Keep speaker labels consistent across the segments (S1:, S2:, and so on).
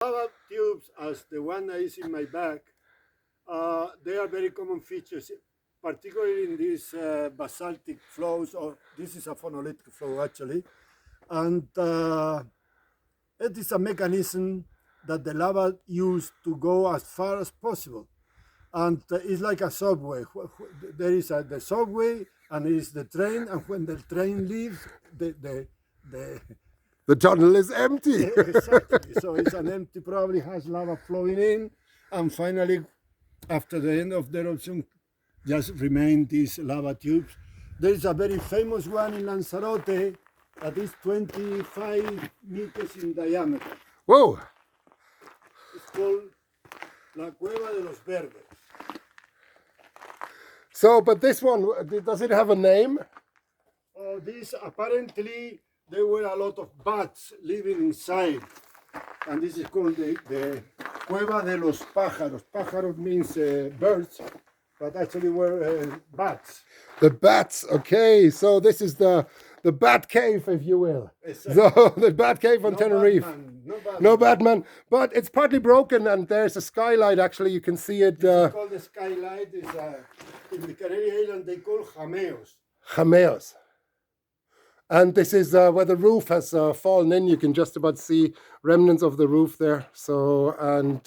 S1: lava tubes, as the one that is in my bag, they are very common features, particularly in these basaltic flows, or this is a phonolite flow actually. And it is a mechanism that the lava used to go as far as possible. And it's like a subway. There is the subway, and it is the train, and when the train leaves,
S2: the tunnel is empty.
S1: exactly. So it's an empty, probably has lava flowing in, and finally, after the end of the eruption, just remain these lava tubes. There is a very famous one in Lanzarote that is 25 meters in diameter.
S2: Whoa!
S1: It's called La Cueva de los Verdes.
S2: So, but this one, does it have a name?
S1: This apparently there were a lot of bats living inside, and this is called the Cueva de los Pájaros. Pájaros means birds, but actually were bats.
S2: The bats, okay. So this is the bat cave, if you will.
S1: Exactly.
S2: So the bat cave on Tenerife.
S1: No
S2: Batman, but it's partly broken, and there's a skylight. Actually, you can see it.
S1: It's called the skylight. Is in the Canary Island they call jameos.
S2: Jameos. And this is where the roof has fallen in. You can just about see remnants of the roof there. So, and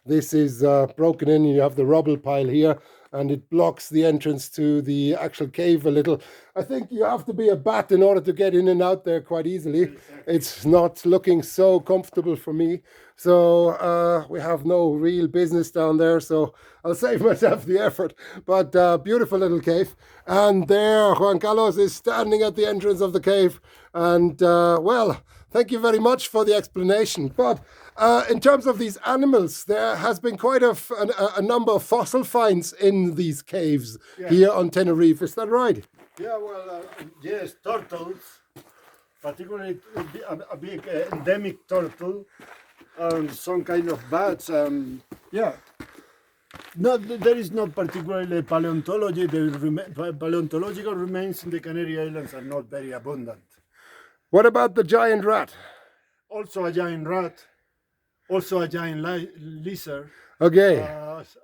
S2: this is broken in. You have the rubble pile here, and it blocks the entrance to the actual cave a little. I think you have to be a bat in order to get in and out there quite easily. Exactly. It's not looking so comfortable for me. So we have no real business down there. So I'll save myself the effort. But beautiful little cave. And there Juan Carlos is standing at the entrance of the cave. And well, thank you very much for the explanation. But in terms of these animals, there has been quite a number of fossil finds in these caves here on Tenerife. Is that right?
S1: Yeah, well, yes, turtles, particularly a big endemic turtle, and some kind of bats. Yeah. There is not particularly paleontology. Paleontological remains in the Canary Islands are not very abundant.
S2: What about the giant rat?
S1: Also a giant rat, also a giant lizard.
S2: Okay.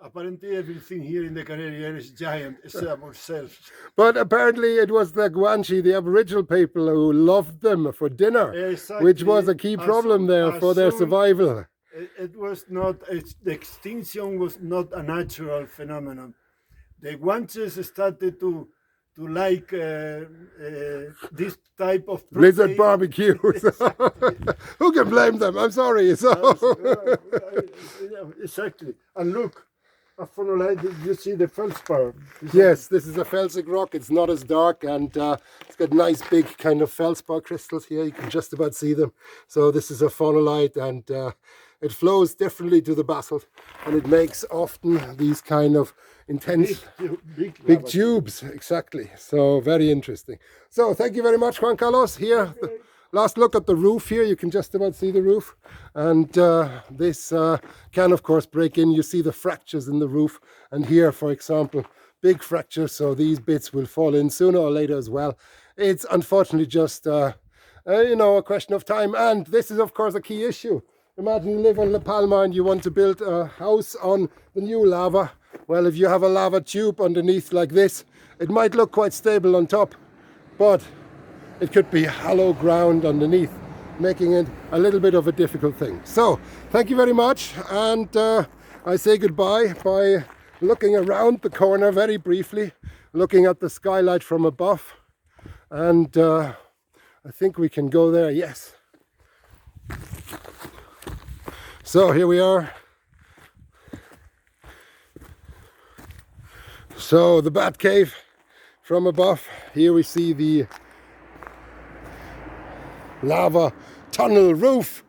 S1: Apparently everything here in the Canary Islands is giant, except ourselves.
S2: But apparently it was the Guanche, the Aboriginal people, who loved them for dinner, exactly. Which was a key problem there for their survival.
S1: It was not, the extinction was not a natural phenomenon. The Guanches started to like this type of protein.
S2: Lizard barbecues. Who can blame them? I'm sorry. So.
S1: Exactly. And look, a phonolite, you see the feldspar.
S2: Yes, this is a felsic rock. It's not as dark, and it's got nice big kind of feldspar crystals here. You can just about see them. So this is a phonolite, and it flows differently to the basalt, and it makes often these kind of intense big tubes. Exactly. So very interesting. So thank you very much, Juan Carlos. Here, the last look at the roof here. You can just about see the roof, and this can of course break in. You see the fractures in the roof, and here, for example, big fractures. So these bits will fall in sooner or later as well. It's unfortunately just you know, a question of time, and this is of course a key issue. Imagine you live on La Palma and you want to build a house on the new lava. Well, if you have a lava tube underneath like this, it might look quite stable on top, but it could be hollow ground underneath, making it a little bit of a difficult thing. So, thank you very much, and I say goodbye by looking around the corner very briefly, looking at the skylight from above, and I think we can go there, yes. So here we are. So the bat cave from above. Here we see the lava tunnel roof,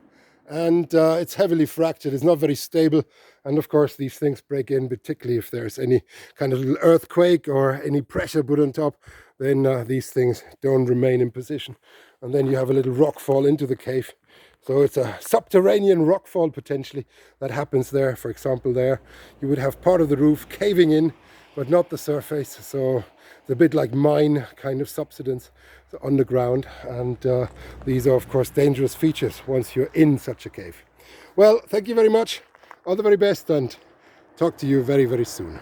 S2: and it's heavily fractured. It's not very stable, and of course these things break in, particularly if there's any kind of earthquake or any pressure put on top. Then these things don't remain in position, and then you have a little rock fall into the cave. So it's a subterranean rockfall potentially that happens there. For example, there you would have part of the roof caving in, but not the surface. So it's a bit like mine kind of subsidence, so underground. And these are of course dangerous features once you're in such a cave. Well, thank you very much. All the very best, and talk to you very, very soon.